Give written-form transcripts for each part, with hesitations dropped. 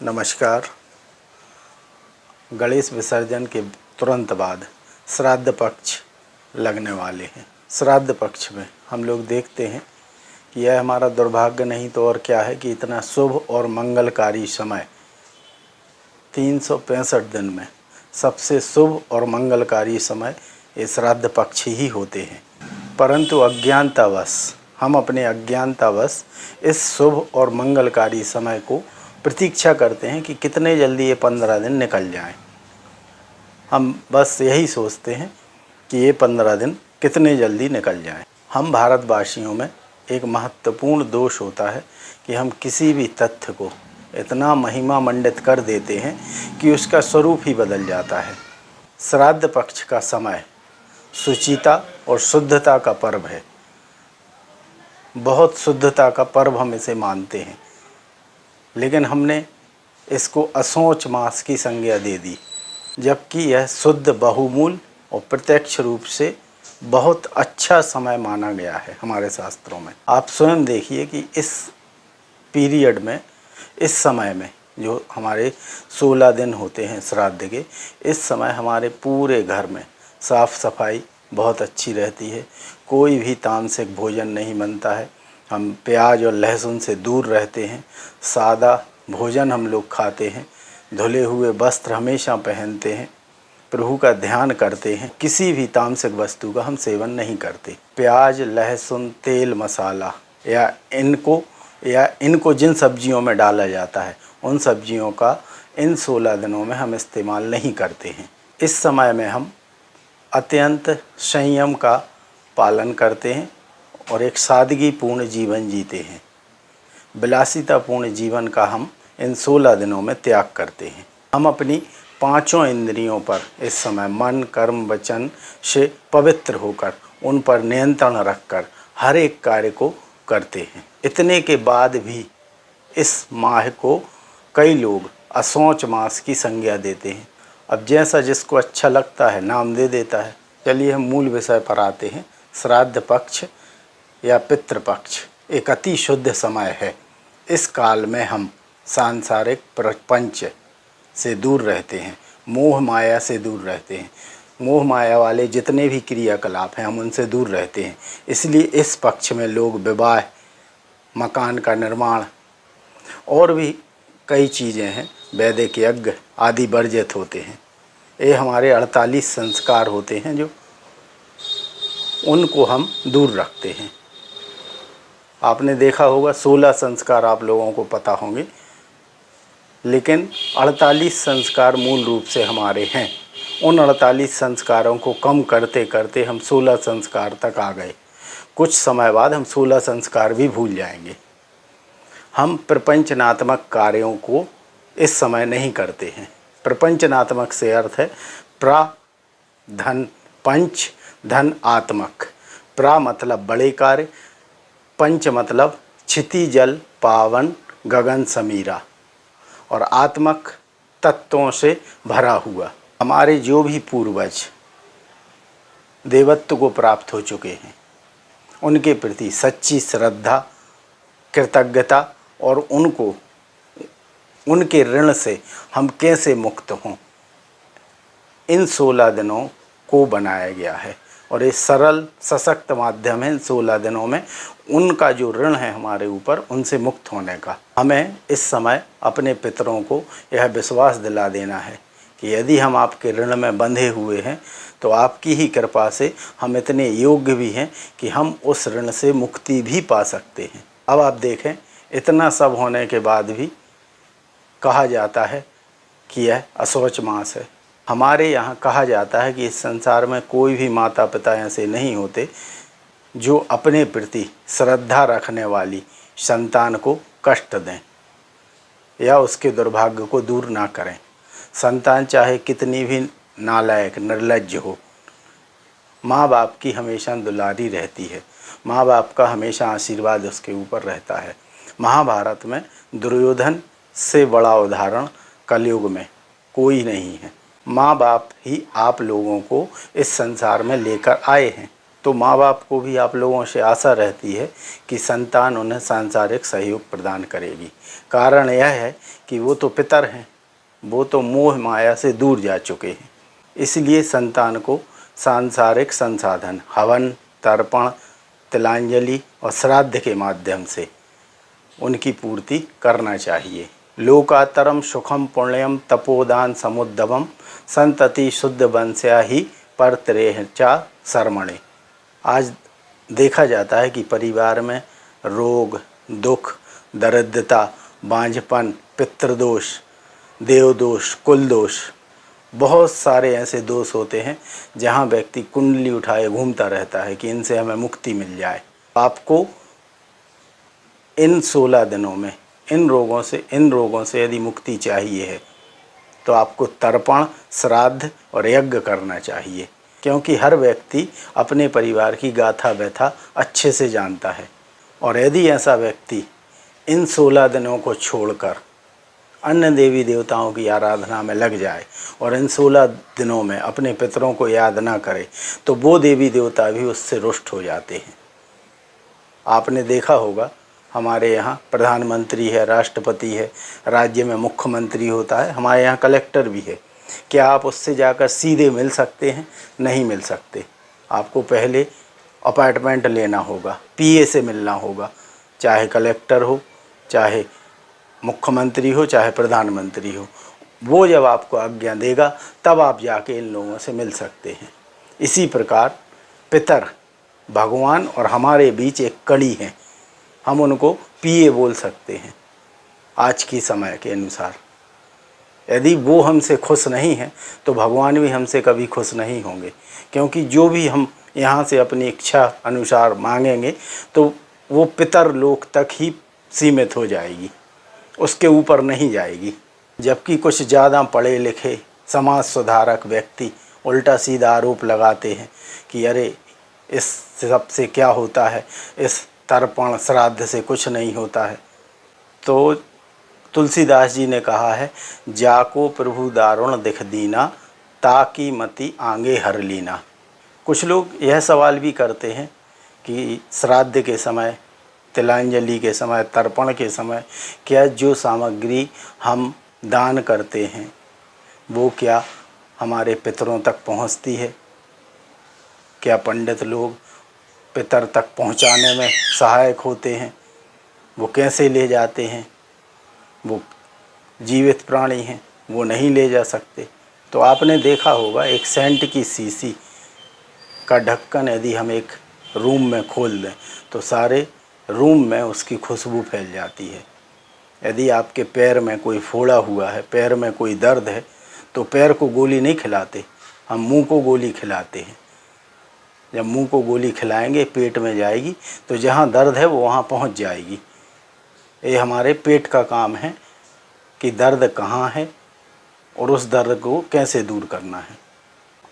नमस्कार। गणेश विसर्जन के तुरंत बाद श्राद्ध पक्ष लगने वाले हैं। श्राद्ध पक्ष में हम लोग देखते हैं कि यह हमारा दुर्भाग्य नहीं तो और क्या है कि इतना शुभ और मंगलकारी समय 365 दिन में सबसे शुभ और मंगलकारी समय ये श्राद्ध पक्ष ही होते हैं। परंतु अज्ञानतावश हम अपने अज्ञानतावश इस शुभ और मंगलकारी समय को प्रतीक्षा करते हैं कि कितने जल्दी ये 15 दिन निकल जाएं। हम बस यही सोचते हैं कि ये 15 दिन कितने जल्दी निकल जाएं। हम भारतवासियों में एक महत्वपूर्ण दोष होता है कि हम किसी भी तथ्य को इतना महिमा मंडित कर देते हैं कि उसका स्वरूप ही बदल जाता है। श्राद्ध पक्ष का समय शुचिता और शुद्धता का पर्व है। बहुत शुद्धता का पर्व हम इसे मानते हैं, लेकिन हमने इसको असोच मास की संज्ञा दे दी, जबकि यह शुद्ध, बहुमूल और प्रत्यक्ष रूप से बहुत अच्छा समय माना गया है हमारे शास्त्रों में। आप स्वयं देखिए कि इस पीरियड में, इस समय में जो हमारे 16 दिन होते हैं श्राद्ध के, इस समय हमारे पूरे घर में साफ़ सफाई बहुत अच्छी रहती है। कोई भी तामसिक भोजन नहीं बनता है। हम प्याज और लहसुन से दूर रहते हैं। सादा भोजन हम लोग खाते हैं। धुले हुए वस्त्र हमेशा पहनते हैं। प्रभु का ध्यान करते हैं। किसी भी तामसिक वस्तु का हम सेवन नहीं करते। प्याज, लहसुन, तेल, मसाला या इनको जिन सब्जियों में डाला जाता है उन सब्जियों का इन 16 दिनों में हम इस्तेमाल नहीं करते हैं। इस समय में हम अत्यंत संयम का पालन करते हैं और एक सादगीपूर्ण जीवन जीते हैं। विलासितापूर्ण जीवन का हम इन 16 दिनों में त्याग करते हैं। हम अपनी 5 इंद्रियों पर इस समय मन, कर्म, वचन से पवित्र होकर उन पर नियंत्रण रखकर हर एक कार्य को करते हैं। इतने के बाद भी इस माह को कई लोग असोच मास की संज्ञा देते हैं। अब जैसा जिसको अच्छा लगता है नाम दे देता है। चलिए हम मूल विषय पर आते हैं। श्राद्ध पक्ष या पितृपक्ष एक अति शुद्ध समय है। इस काल में हम सांसारिक प्रपंच से दूर रहते हैं, मोह माया से दूर रहते हैं। मोह माया वाले जितने भी क्रियाकलाप हैं हम उनसे दूर रहते हैं। इसलिए इस पक्ष में लोग विवाह, मकान का निर्माण और भी कई चीज़ें हैं, वैदिक यज्ञ आदि वर्जित होते हैं। ये हमारे 48 संस्कार होते हैं जो उनको हम दूर रखते हैं। आपने देखा होगा 16 संस्कार आप लोगों को पता होंगे, लेकिन 48 संस्कार मूल रूप से हमारे हैं। उन 48 संस्कारों को कम करते करते हम 16 संस्कार तक आ गए। कुछ समय बाद हम 16 संस्कार भी भूल जाएंगे। हम प्रपंचनात्मक कार्यों को इस समय नहीं करते हैं। प्रपंचनात्मक से अर्थ है प्रा धन पंच धन आत्मक। प्रा मतलब बड़े कार्य, पंच मतलब क्षिति जल पावन गगन समीरा, और आत्मक तत्वों से भरा हुआ। हमारे जो भी पूर्वज देवत्व को प्राप्त हो चुके हैं उनके प्रति सच्ची श्रद्धा, कृतज्ञता और उनके ऋण से हम कैसे मुक्त हों, इन 16 दिनों को बनाया गया है। और ये सरल सशक्त माध्यम है इन 16 दिनों में उनका जो ऋण है हमारे ऊपर, उनसे मुक्त होने का। हमें इस समय अपने पितरों को यह विश्वास दिला देना है कि यदि हम आपके ऋण में बंधे हुए हैं तो आपकी ही कृपा से हम इतने योग्य भी हैं कि हम उस ऋण से मुक्ति भी पा सकते हैं। अब आप देखें, इतना सब होने के बाद भी कहा जाता है कि यह असोच मास है। हमारे यहाँ कहा जाता है कि इस संसार में कोई भी माता पिता ऐसे नहीं होते जो अपने प्रति श्रद्धा रखने वाली संतान को कष्ट दें या उसके दुर्भाग्य को दूर ना करें। संतान चाहे कितनी भी नालायक, निर्लज्ज हो, माँ बाप की हमेशा दुलारी रहती है। माँ बाप का हमेशा आशीर्वाद उसके ऊपर रहता है। महाभारत में दुर्योधन से बड़ा उदाहरण कलयुग में कोई नहीं है। माँ बाप ही आप लोगों को इस संसार में लेकर आए हैं। तो माँ बाप को भी आप लोगों से आशा रहती है कि संतान उन्हें सांसारिक सहयोग प्रदान करेगी। कारण यह है कि वो तो पितर हैं, वो तो मोह माया से दूर जा चुके हैं। इसलिए संतान को सांसारिक संसाधन हवन, तर्पण, तिलांजलि और श्राद्ध के माध्यम से उनकी पूर्ति करना चाहिए। लोकातरम सुखम पुण्यम तपोदान समुद्भवम संतति शुद्ध वंश्या ही परत्रेचा शर्मणे। आज देखा जाता है कि परिवार में रोग, दुख, दरिद्रता, बांझपन, पितृदोष, देवदोष, कुल दोष, बहुत सारे ऐसे दोष होते हैं जहां व्यक्ति कुंडली उठाए घूमता रहता है कि इनसे हमें मुक्ति मिल जाए। आपको इन 16 दिनों में इन रोगों से यदि मुक्ति चाहिए है तो आपको तर्पण, श्राद्ध और यज्ञ करना चाहिए, क्योंकि हर व्यक्ति अपने परिवार की गाथा व्यथा अच्छे से जानता है। और यदि ऐसा व्यक्ति इन 16 दिनों को छोड़कर अन्य देवी देवताओं की आराधना में लग जाए और इन 16 दिनों में अपने पितरों को याद ना करे तो वो देवी देवता भी उससे रुष्ट हो जाते हैं। आपने देखा होगा, हमारे यहाँ प्रधानमंत्री है, राष्ट्रपति है, राज्य में मुख्यमंत्री होता है, हमारे यहाँ कलेक्टर भी है। क्या आप उससे जाकर सीधे मिल सकते हैं? नहीं मिल सकते। आपको पहले अपॉइंटमेंट लेना होगा, पीए से मिलना होगा, चाहे कलेक्टर हो, चाहे मुख्यमंत्री हो, चाहे प्रधानमंत्री हो। वो जब आपको आज्ञा देगा तब आप जाके इन लोगों से मिल सकते हैं। इसी प्रकार पितर भगवान और हमारे बीच एक कड़ी है, हम उनको पीए बोल सकते हैं आज की समय के अनुसार। यदि वो हमसे खुश नहीं हैं तो भगवान भी हमसे कभी खुश नहीं होंगे, क्योंकि जो भी हम यहाँ से अपनी इच्छा अनुसार मांगेंगे तो वो पितर लोक तक ही सीमित हो जाएगी, उसके ऊपर नहीं जाएगी। जबकि कुछ ज़्यादा पढ़े लिखे समाज सुधारक व्यक्ति उल्टा सीधा आरोप लगाते हैं कि अरे इस सब से क्या होता है, इस तर्पण श्राद्ध से कुछ नहीं होता है। तो तुलसीदास जी ने कहा है, जाको प्रभु दारुण दिख दीना ताकि मति आगे हर लीना। कुछ लोग यह सवाल भी करते हैं कि श्राद्ध के समय, तिलांजलि के समय, तर्पण के समय क्या जो सामग्री हम दान करते हैं वो क्या हमारे पितरों तक पहुंचती है? क्या पंडित लोग पितर तक पहुंचाने में सहायक होते हैं? वो कैसे ले जाते हैं? वो जीवित प्राणी हैं, वो नहीं ले जा सकते। तो आपने देखा होगा, एक सेंट की शीशी का ढक्कन यदि हम एक रूम में खोल दें तो सारे रूम में उसकी खुशबू फैल जाती है। यदि आपके पैर में कोई फोड़ा हुआ है, पैर में कोई दर्द है, तो पैर को गोली नहीं खिलाते, हम मुंह को गोली खिलाते हैं। जब मुंह को गोली खिलाएंगे पेट में जाएगी तो जहाँ दर्द है वो वहाँ पहुँच जाएगी। ये हमारे पेट का काम है कि दर्द कहाँ है और उस दर्द को कैसे दूर करना है।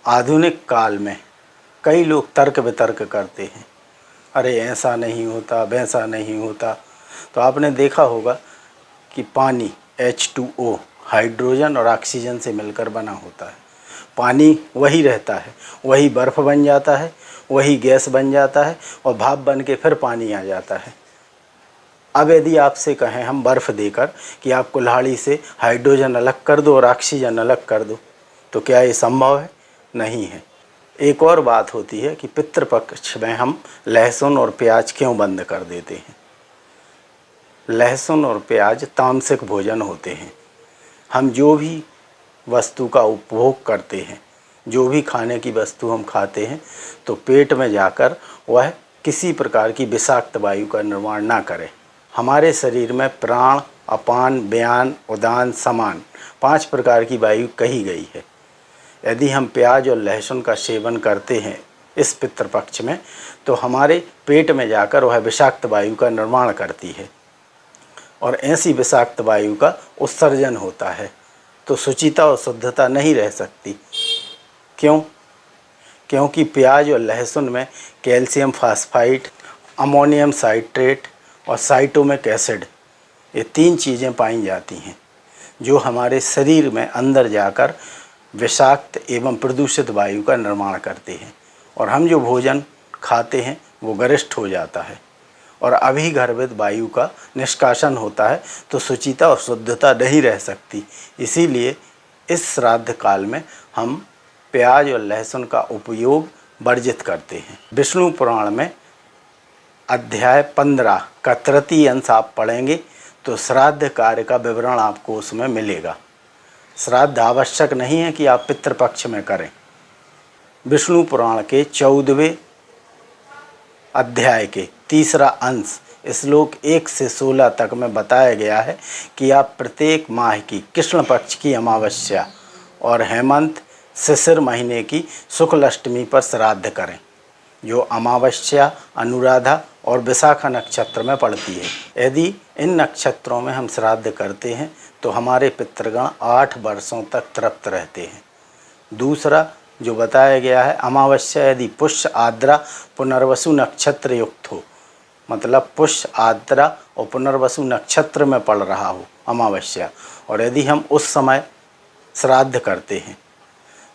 आधुनिक काल में कई लोग तर्क वितर्क करते हैं, अरे ऐसा नहीं होता, वैसा नहीं होता। तो आपने देखा होगा कि पानी H2O हाइड्रोजन और ऑक्सीजन से मिलकर बना होता है। पानी वही रहता है, वही बर्फ़ बन जाता है, वही गैस बन जाता है और भाप बन के फिर पानी आ जाता है। अब यदि आपसे कहें हम बर्फ़ देकर कि आप कुल्हाड़ी से हाइड्रोजन अलग कर दो और ऑक्सीजन अलग कर दो, तो क्या ये संभव है? नहीं है। एक और बात होती है कि पितृपक्ष में हम लहसुन और प्याज क्यों बंद कर देते हैं? लहसुन और प्याज तामसिक भोजन होते हैं। हम जो भी वस्तु का उपभोग करते हैं, जो भी खाने की वस्तु हम खाते हैं, तो पेट में जाकर वह किसी प्रकार की विषाक्त वायु का निर्माण ना करे। हमारे शरीर में प्राण, अपान, व्यान, उदान, समान 5 प्रकार की वायु कही गई है। यदि हम प्याज और लहसुन का सेवन करते हैं इस पितृपक्ष में, तो हमारे पेट में जाकर वह विषाक्त वायु का निर्माण करती है और ऐसी विषाक्त वायु का उत्सर्जन होता है। तो शुचिता और शुद्धता नहीं रह सकती। क्यों? क्योंकि प्याज और लहसुन में कैल्शियम फास्फाइड, अमोनियम साइट्रेट और साइटोमिक एसिड, ये 3 चीज़ें पाई जाती हैं जो हमारे शरीर में अंदर जाकर विषाक्त एवं प्रदूषित वायु का निर्माण करते हैं। और हम जो भोजन खाते हैं वो गरिष्ठ हो जाता है और अभी गर्भित वायु का निष्कासन होता है, तो शुचिता और शुद्धता नहीं रह सकती। इसीलिए इस श्राद्ध काल में हम प्याज और लहसुन का उपयोग वर्जित करते हैं। विष्णु पुराण में अध्याय 15 का तृतीय अंश आप पढ़ेंगे तो श्राद्ध कार्य का विवरण आपको उसमें मिलेगा। श्राद्ध आवश्यक नहीं है कि आप पितृपक्ष में करें। विष्णु पुराण के 14वें अध्याय के तीसरा अंश श्लोक 1 से 16 तक में बताया गया है कि आप प्रत्येक माह की कृष्ण पक्ष की अमावस्या और हेमंत शिशिर महीने की शुक्ल अष्टमी पर श्राद्ध करें, जो अमावस्या, अनुराधा और विशाखा नक्षत्र में पड़ती है। यदि इन नक्षत्रों में हम श्राद्ध करते हैं तो हमारे पितृगण 8 वर्षों तक तृप्त रहते हैं। दूसरा जो बताया गया है, अमावस्या यदि पुष्य, आद्रा, पुनर्वसु नक्षत्र युक्त हो, मतलब पुष्य, आद्रा और पुनर्वसु नक्षत्र में पड़ रहा हो अमावस्या, और यदि हम उस समय श्राद्ध करते हैं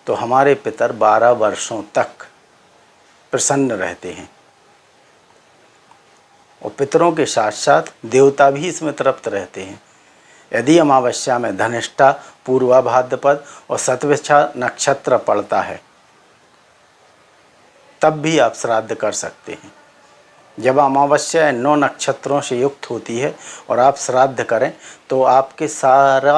तो हमारे पितर 12 वर्षों तक प्रसन्न रहते हैं और पितरों के साथ साथ देवता भी इसमें तृप्त रहते हैं। यदि अमावस्या में धनिष्ठा, पूर्वा भाद्रपद और शतभिषा नक्षत्र पड़ता है तब भी आप श्राद्ध कर सकते हैं। जब अमावस्या 9 नक्षत्रों से युक्त होती है और आप श्राद्ध करें तो आपके सारे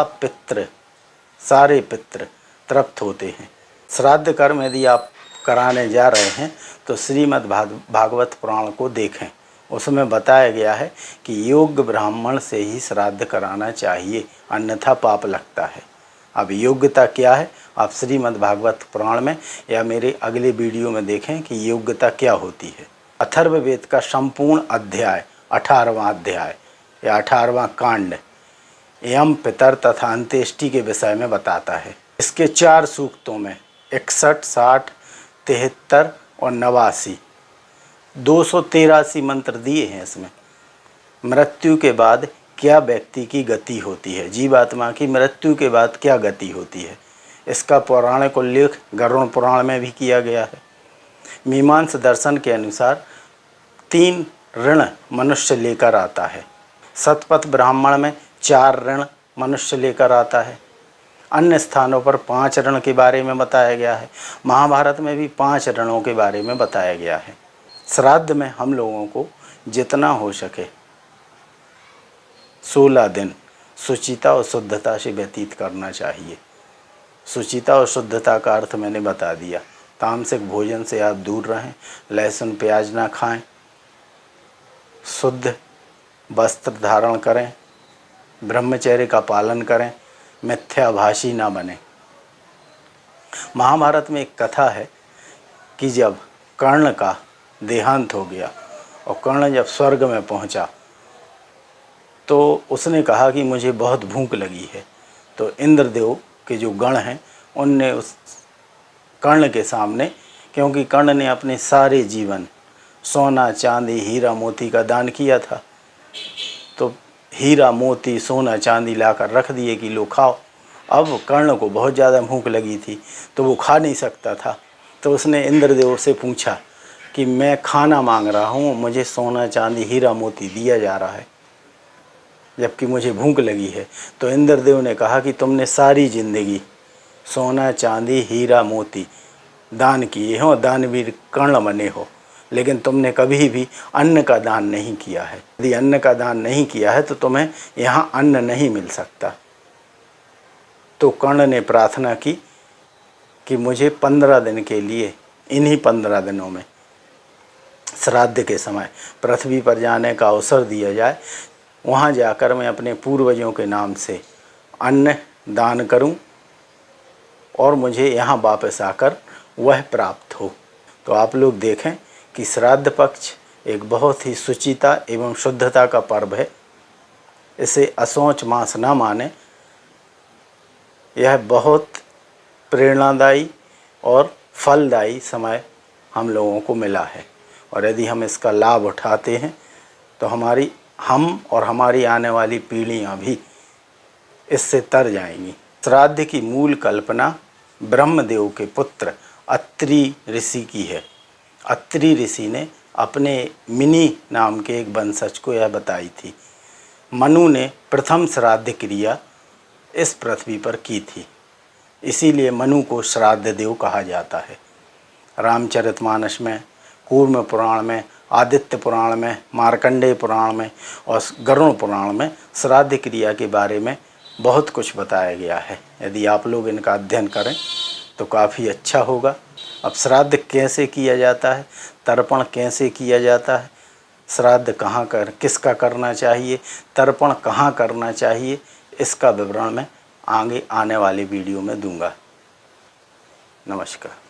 पितृ तृप्त होते हैं। श्राद्ध कर्म यदि आप कराने जा रहे हैं तो श्रीमद् भागवत पुराण को देखें, उसमें बताया गया है कि योग्य ब्राह्मण से ही श्राद्ध कराना चाहिए, अन्यथा पाप लगता है। अब योग्यता क्या है, आप श्रीमद् भागवत पुराण में या मेरे अगले वीडियो में देखें कि योग्यता क्या होती है। अथर्ववेद का संपूर्ण अध्याय 18वां अध्याय या 18वां कांड यम, पितर तथा अंत्येष्टि के विषय में बताता है। इसके 4 सूक्तों में 61, 60, 73 और 89 283 मंत्र दिए हैं। इसमें मृत्यु के बाद क्या व्यक्ति की गति होती है, जीवात्मा की मृत्यु के बाद क्या गति होती है, इसका पौराणिक उल्लेख गरुड़ पुराण में भी किया गया है। मीमांस दर्शन के अनुसार 3 ऋण मनुष्य लेकर आता है। शतपथ ब्राह्मण में 4 ऋण मनुष्य लेकर आता है। अन्य स्थानों पर 5 ऋण के बारे में बताया गया है। महाभारत में भी 5 ऋणों के बारे में बताया गया है। श्राद्ध में हम लोगों को जितना हो सके 16 दिन शुचिता और शुद्धता से व्यतीत करना चाहिए। शुचिता और शुद्धता का अर्थ मैंने बता दिया। तामसिक भोजन से आप दूर रहें, लहसुन प्याज ना खाएं, शुद्ध वस्त्र धारण करें, ब्रह्मचर्य का पालन करें, मिथ्याभाषी ना बने। महाभारत में एक कथा है कि जब कर्ण का देहांत हो गया और कर्ण जब स्वर्ग में पहुंचा तो उसने कहा कि मुझे बहुत भूख लगी है। तो इंद्रदेव के जो गण हैं उनने उस कर्ण के सामने, क्योंकि कर्ण ने अपने सारे जीवन सोना, चांदी, हीरा, मोती का दान किया था, तो हीरा, मोती, सोना, चांदी लाकर रख दिए कि लो खाओ। अब कर्ण को बहुत ज़्यादा भूख लगी थी तो वो खा नहीं सकता था, तो उसने इंद्रदेव से पूछा कि मैं खाना मांग रहा हूँ, मुझे सोना, चांदी, हीरा, मोती दिया जा रहा है जबकि मुझे भूख लगी है। तो इंद्रदेव ने कहा कि तुमने सारी ज़िंदगी सोना, चांदी, हीरा, मोती दान किए हो, दानवीर कर्ण बने हो, लेकिन तुमने कभी भी अन्न का दान नहीं किया है। यदि अन्न का दान नहीं किया है तो तुम्हें यहाँ अन्न नहीं मिल सकता। तो कर्ण ने प्रार्थना की कि मुझे 15 दिन के लिए, इन्हीं 15 दिनों में श्राद्ध के समय पृथ्वी पर जाने का अवसर दिया जाए, वहाँ जाकर मैं अपने पूर्वजों के नाम से अन्न दान करूं और मुझे यहाँ वापस आकर वह प्राप्त हो। तो आप लोग देखें कि श्राद्ध पक्ष एक बहुत ही शुचिता एवं शुद्धता का पर्व है। इसे अशौच मास न माने। यह बहुत प्रेरणादायी और फलदायी समय हम लोगों को मिला है और यदि हम इसका लाभ उठाते हैं तो हम और हमारी आने वाली पीढ़ियाँ भी इससे तर जाएंगी। श्राद्ध की मूल कल्पना ब्रह्मदेव के पुत्र अत्रि ऋषि की है। अत्रि ऋषि ने अपने मिनी नाम के एक वंशज को यह बताई थी। मनु ने प्रथम श्राद्ध क्रिया इस पृथ्वी पर की थी, इसीलिए मनु को श्राद्ध देव कहा जाता है। रामचरितमानस में, कूर्म पुराण में, आदित्य पुराण में, मार्कंडेय पुराण में और गरुड़ पुराण में श्राद्ध क्रिया के बारे में बहुत कुछ बताया गया है। यदि आप लोग इनका अध्ययन करें तो काफ़ी अच्छा होगा। अब श्राद्ध कैसे किया जाता है, तर्पण कैसे किया जाता है, श्राद्ध किसका करना चाहिए, तर्पण कहाँ करना चाहिए, इसका विवरण मैं आगे आने वाली वीडियो में दूंगा। नमस्कार।